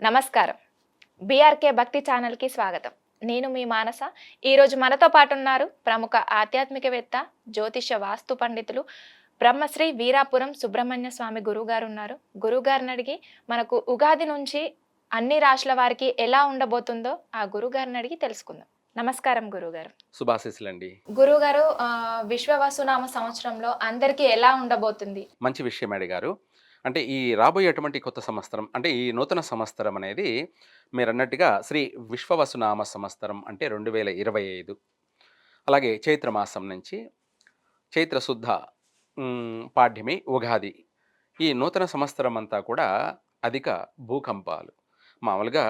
నమస్కారం. బీఆర్కే భక్తి ఛానల్‌కి స్వాగతం. నేను మీ మానస. ఈరోజు మనతో పాటు ఉన్నారు ప్రముఖ ఆధ్యాత్మికవేత్త, జ్యోతిష వాస్తు పండితులు బ్రహ్మశ్రీ వీరాపురం సుబ్రహ్మణ్య స్వామి గురువుగారు ఉన్నారు. గురువుగారిని అడిగి మనకు ఉగాది నుంచి అన్ని రాశుల వారికి ఎలా ఉండబోతుందో ఆ గురువుగారిని అడిగి తెలుసుకుందాం. నమస్కారం గురువుగారు. శుభాశీస్సులండి. గురువుగారు విశ్వవసునామ సంవత్సరంలో అందరికీ ఎలా ఉండబోతుంది? మంచి విషయం అడిగారు. అంటే ఈ రాబోయేటువంటి కొత్త సంవత్సరం అంటే ఈ నూతన సంవత్సరం అనేది మీరన్నట్టుగా శ్రీ విశ్వవసునామ సంవత్సరం అంటే 2025. అలాగే చైత్రమాసం నుంచి చైత్ర శుద్ధ పాడ్యమి, ఉగాది. ఈ నూతన సంవత్సరం అంతా కూడా అధిక భూకంపాలు. మామూలుగా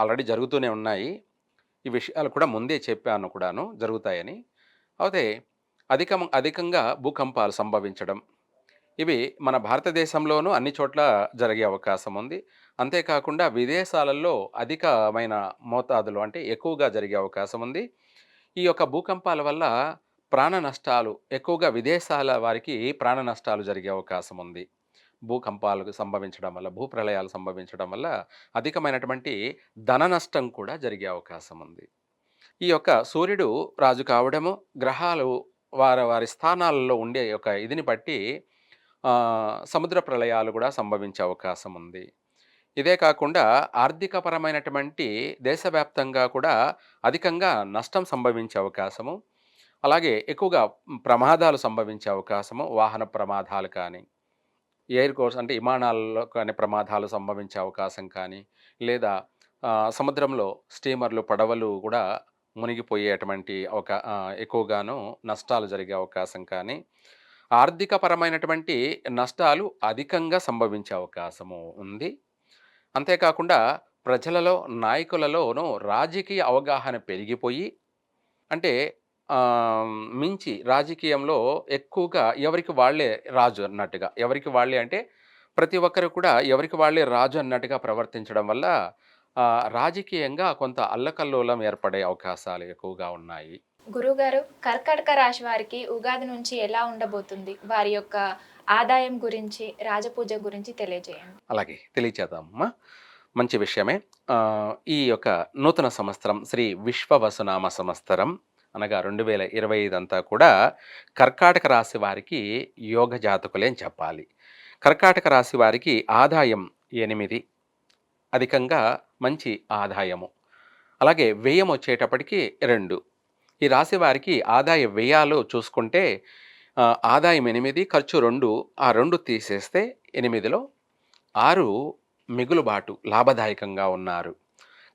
ఆల్రెడీ జరుగుతూనే ఉన్నాయి. ఈ విషయాలు కూడా ముందే చెప్పాను కూడాను జరుగుతాయని. అయితే అధికంగా భూకంపాలు సంభవించడం, ఇవి మన భారతదేశంలోనూ అన్ని చోట్ల జరిగే అవకాశం ఉంది. అంతేకాకుండా విదేశాలలో అధికమైన మోతాదులో అంటే ఎక్కువగా జరిగే అవకాశం ఉంది. ఈ యొక్క భూకంపాల వల్ల ప్రాణ నష్టాలు ఎక్కువగా విదేశాల వారికి ప్రాణ నష్టాలు జరిగే అవకాశం ఉంది. భూకంపాలు సంభవించడం వల్ల, భూప్రళయాలు సంభవించడం వల్ల అధికమైనటువంటి ధన నష్టం కూడా జరిగే అవకాశం ఉంది. ఈ యొక్క సూర్యుడు రాజు కావడము, గ్రహాలు వారి వారి స్థానాలలో ఉండే యొక్క ఇదిని బట్టి సముద్ర ప్రళయాలు కూడా సంభవించే అవకాశం ఉంది. ఇదే కాకుండా ఆర్థికపరమైనటువంటి దేశవ్యాప్తంగా కూడా అధికంగా నష్టం సంభవించే అవకాశము, అలాగే ఎక్కువగా ప్రమాదాలు సంభవించే అవకాశము, వాహన ప్రమాదాలు కానీ, ఎయిర్ కోర్స్ అంటే విమానాల్లో కానీ ప్రమాదాలు సంభవించే అవకాశం కానీ, లేదా సముద్రంలో స్టీమర్లు, పడవలు కూడా మునిగిపోయేటువంటి ఎక్కువగాను నష్టాలు జరిగే అవకాశం కానీ, ఆర్థికపరమైనటువంటి నష్టాలు అధికంగా సంభవించే అవకాశము ఉంది. అంతేకాకుండా ప్రజలలో, నాయకులలోనూ రాజకీయ అవగాహన పెరిగిపోయి అంటే మించి రాజకీయంలో ఎక్కువగా ఎవరికి వాళ్ళే రాజు అన్నట్టుగా, ఎవరికి వాళ్ళే అంటే ప్రతి ఒక్కరు కూడా ఎవరికి వాళ్ళే రాజు అన్నట్టుగా ప్రవర్తించడం వల్ల రాజకీయంగా కొంత అల్లకల్లోలం ఏర్పడే అవకాశాలు ఎక్కువగా ఉన్నాయి. గురువుగారు, కర్కాటక రాశి వారికి ఉగాది నుంచి ఎలా ఉండబోతుంది? వారి యొక్క ఆదాయం గురించి, రాజపూజ గురించి తెలియజేయండి. అలాగే తెలియచేద్దామమ్మా. మంచి విషయమే. ఈ యొక్క నూతన సంవత్సరం శ్రీ విశ్వవసునామ సంవత్సరం అనగా 2025 అంతా కూడా కర్కాటక రాశి వారికి యోగ జాతకులే అని చెప్పాలి. కర్కాటక రాశి వారికి ఆదాయం 8, అధికంగా మంచి ఆదాయము. అలాగే వ్యయం వచ్చేటప్పటికి 2. ఈ రాశి వారికి ఆదాయ వ్యయాలు చూసుకుంటే ఆదాయం 8, ఖర్చు 2. ఆ 2 తీసేస్తే 8లో 6 మిగులుబాటు, లాభదాయకంగా ఉన్నారు.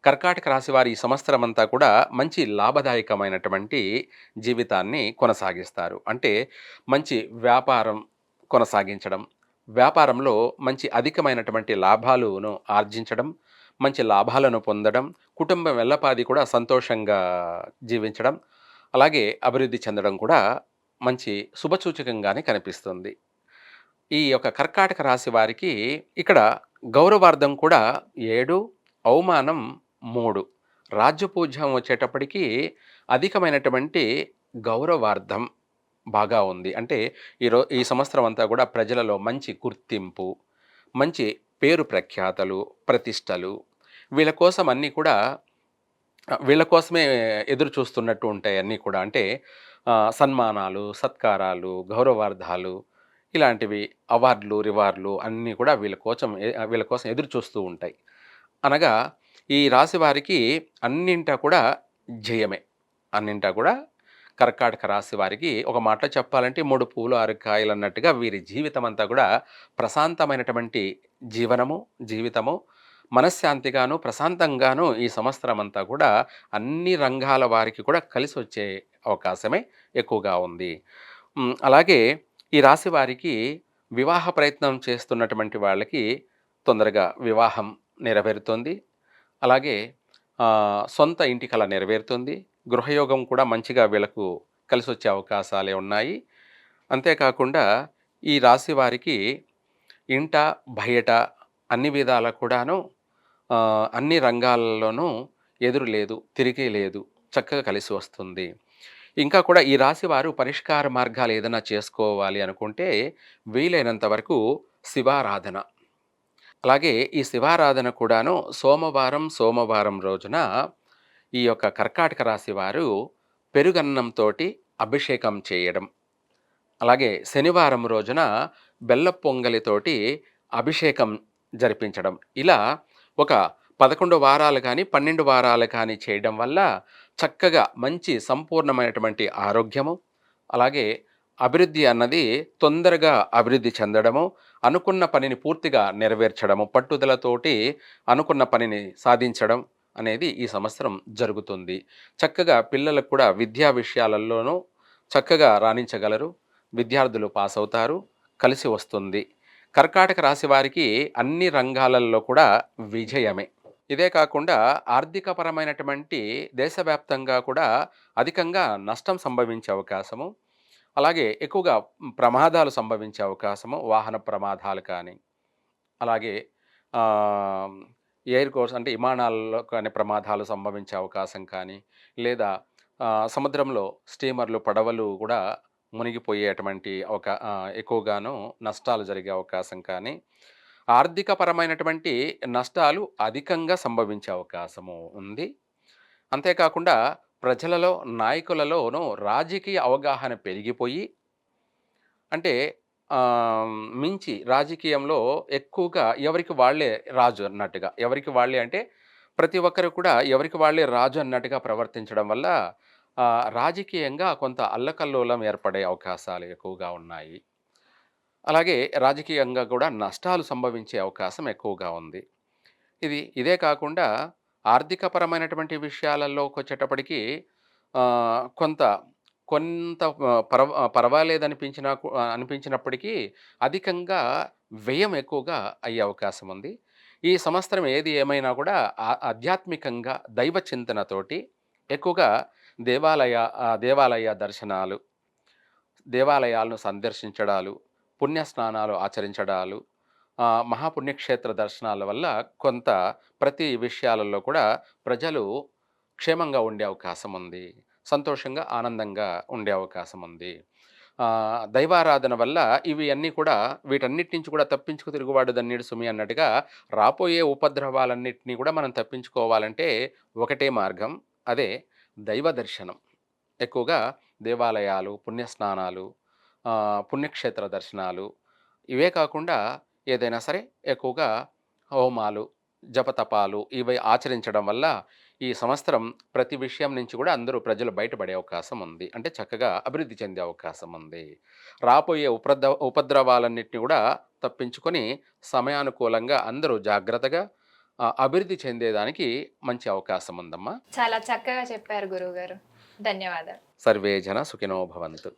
కర్కాటక రాశి వారి ఈ సంవత్సరం అంతా కూడా మంచి లాభదాయకమైనటువంటి జీవితాన్ని కొనసాగిస్తారు. అంటే మంచి వ్యాపారం కొనసాగించడం, వ్యాపారంలో మంచి అధికమైనటువంటి లాభాలను ఆర్జించడం, మంచి లాభాలను పొందడం, కుటుంబం ఎల్లపాది కూడా సంతోషంగా జీవించడం, అలాగే అభివృద్ధి చెందడం కూడా మంచి శుభసూచకంగానే కనిపిస్తుంది. ఈ యొక్క కర్కాటక రాశి వారికి ఇక్కడ గౌరవార్థం కూడా 7, అవమానం 3, రాజ్యపూజ్యం వచ్చేటప్పటికి అధికమైనటువంటి గౌరవార్థం బాగా ఉంది. అంటే ఈ సంవత్సరం అంతా కూడా ప్రజలలో మంచి గుర్తింపు, మంచి పేరు ప్రఖ్యాతలు, ప్రతిష్టలు వీళ్ళ కోసం అన్నీ కూడా వీళ్ళ కోసమే ఎదురు చూస్తున్నట్టు ఉంటాయి అన్నీ కూడా. అంటే సన్మానాలు, సత్కారాలు, గౌరవార్థాలు ఇలాంటివి, అవార్డులు, రివార్డులు అన్నీ కూడా వీళ్ళ కోసం ఎదురు చూస్తూ ఉంటాయి. అనగా ఈ రాశి వారికి అన్నింటా కూడా జయమే. అన్నింటా కూడా కర్కాటక రాశి వారికి ఒక మాటలో చెప్పాలంటే 3 పూలు 6 కాయలు అన్నట్టుగా వీరి జీవితం అంతా కూడా ప్రశాంతమైనటువంటి జీవితము మనశ్శాంతిగాను, ప్రశాంతంగాను ఈ సంవత్సరం అంతా కూడా అన్ని రంగాల వారికి కూడా కలిసి వచ్చే అవకాశమే ఎక్కువగా ఉంది. అలాగే ఈ రాశి వారికి వివాహ ప్రయత్నం చేస్తున్నటువంటి వాళ్ళకి తొందరగా వివాహం నెరవేరుతుంది. అలాగే సొంత ఇంటి కల నెరవేరుతుంది. గృహయోగం కూడా మంచిగా వీళ్ళకు కలిసి వచ్చే అవకాశాలే ఉన్నాయి. అంతేకాకుండా ఈ రాశి వారికి ఇంట, బయట అన్ని విధాల కూడాను అన్ని రంగాల్లోనూ ఎదురు లేదు, తిరిగి లేదు, చక్కగా కలిసి వస్తుంది. ఇంకా కూడా ఈ రాశి వారు పరిష్కార మార్గాలు ఏదైనా చేసుకోవాలి అనుకుంటే వీలైనంత వరకు శివారాధన, అలాగే ఈ శివారాధన కూడాను సోమవారం రోజున ఈ యొక్క కర్కాటక రాశి వారు పెరుగన్నంతోటి అభిషేకం చేయడం, అలాగే శనివారం రోజున బెల్లపు పొంగలితోటి అభిషేకం జరిపించడం. ఇలా ఒక 11 వారాలు కానీ 12 వారాలు కానీ చేయడం వల్ల చక్కగా మంచి సంపూర్ణమైనటువంటి ఆరోగ్యము, అలాగే అభివృద్ధి అన్నది తొందరగా అభివృద్ధి చెందడము, అనుకున్న పనిని పూర్తిగా నెరవేర్చడము, పట్టుదలతోటి అనుకున్న పనిని సాధించడం అనేది ఈ సంవత్సరం జరుగుతుంది. చక్కగా పిల్లలకు కూడా విద్యా విషయాలలోనూ చక్కగా రాణించగలరు. విద్యార్థులు పాస్ అవుతారు. కలిసి వస్తుంది. కర్కాటక రాశి వారికి అన్ని రంగాలలో కూడా విజయమే. ఇదే కాకుండా ఆర్థికపరమైనటువంటి దేశవ్యాప్తంగా కూడా అధికంగా నష్టం సంభవించే అవకాశము, అలాగే ఎక్కువగా ప్రమాదాలు సంభవించే అవకాశము, వాహన ప్రమాదాలు కానీ, అలాగే ఆహ్, ఎయిర్ కోర్స్ అంటే విమానాల్లో కానీ ప్రమాదాలు సంభవించే అవకాశం కానీ, లేదా సముద్రంలో స్టీమర్లు, పడవలు కూడా మునిగిపోయేటువంటి ఎక్కువగాను నష్టాలు జరిగే అవకాశం కానీ, ఆర్థికపరమైనటువంటి నష్టాలు అధికంగా సంభవించే అవకాశము ఉంది. అంతేకాకుండా ప్రజలలో, నాయకులలోనూ రాజకీయ అవగాహన పెరిగిపోయి, అంటే మించి రాజకీయంలో ఎక్కువగా ఎవరికి వాళ్ళే రాజు అన్నట్టుగా, ఎవరికి వాళ్ళే అంటే ప్రతి ఒక్కరు కూడా ఎవరికి వాళ్ళే రాజు అన్నట్టుగా ప్రవర్తించడం వల్ల రాజకీయంగా కొంత అల్లకల్లోలం ఏర్పడే అవకాశాలు ఎక్కువగా ఉన్నాయి. అలాగే రాజకీయంగా కూడా నష్టాలు సంభవించే అవకాశం ఎక్కువగా ఉంది. ఇదే కాకుండా ఆర్థికపరమైనటువంటి విషయాలలోకొచ్చేటప్పటికి కొంత కొంత అనిపించినప్పటికీ అధికంగా వ్యయం ఎక్కువగా అయ్యే అవకాశం ఉంది. ఈ సంవత్సరం ఏది ఏమైనా కూడా ఆధ్యాత్మికంగా దైవ చింతనతోటి ఎక్కువగా దేవాలయ దర్శనాలు, దేవాలయాలను సందర్శించడాలు, పుణ్యస్నానాలు ఆచరించడాలు, మహాపుణ్యక్షేత్ర దర్శనాల వల్ల కొంత ప్రతి విషయాలలో కూడా ప్రజలు క్షేమంగా ఉండే అవకాశం ఉంది. సంతోషంగా, ఆనందంగా ఉండే అవకాశం ఉంది. దైవారాధన వల్ల ఇవి అన్నీ కూడా వీటన్నిటి నుంచి కూడా తప్పించుకు తిరుగువాడు దన్నీడు సుమి అన్నట్టుగా రాబోయే ఉపద్రవాలన్నిటినీ కూడా మనం తప్పించుకోవాలంటే ఒకటే మార్గం. అదే దైవ దర్శనం. ఎక్కువగా దేవాలయాలు, పుణ్యస్నానాలు, పుణ్యక్షేత్ర దర్శనాలు, ఇవే కాకుండా ఏదైనా సరే ఎక్కువగా హోమాలు, జపతపాలు ఇవి ఆచరించడం వల్ల ఈ సంవత్సరం ప్రతి విషయం నుంచి కూడా అందరూ ప్రజలు బయటపడే అవకాశం ఉంది. అంటే చక్కగా అభివృద్ధి చెందే అవకాశం ఉంది. రాబోయే ఉపద్రవాలన్నిటిని కూడా తప్పించుకొని సమయానుకూలంగా అందరూ జాగ్రత్తగా అభివృద్ధి చెందేదానికి మంచి అవకాశం ఉందమ్మా. చాలా చక్కగా చెప్పారు గురువుగారు. ధన్యవాదాలు. సర్వే జన సుఖినో భవంతు.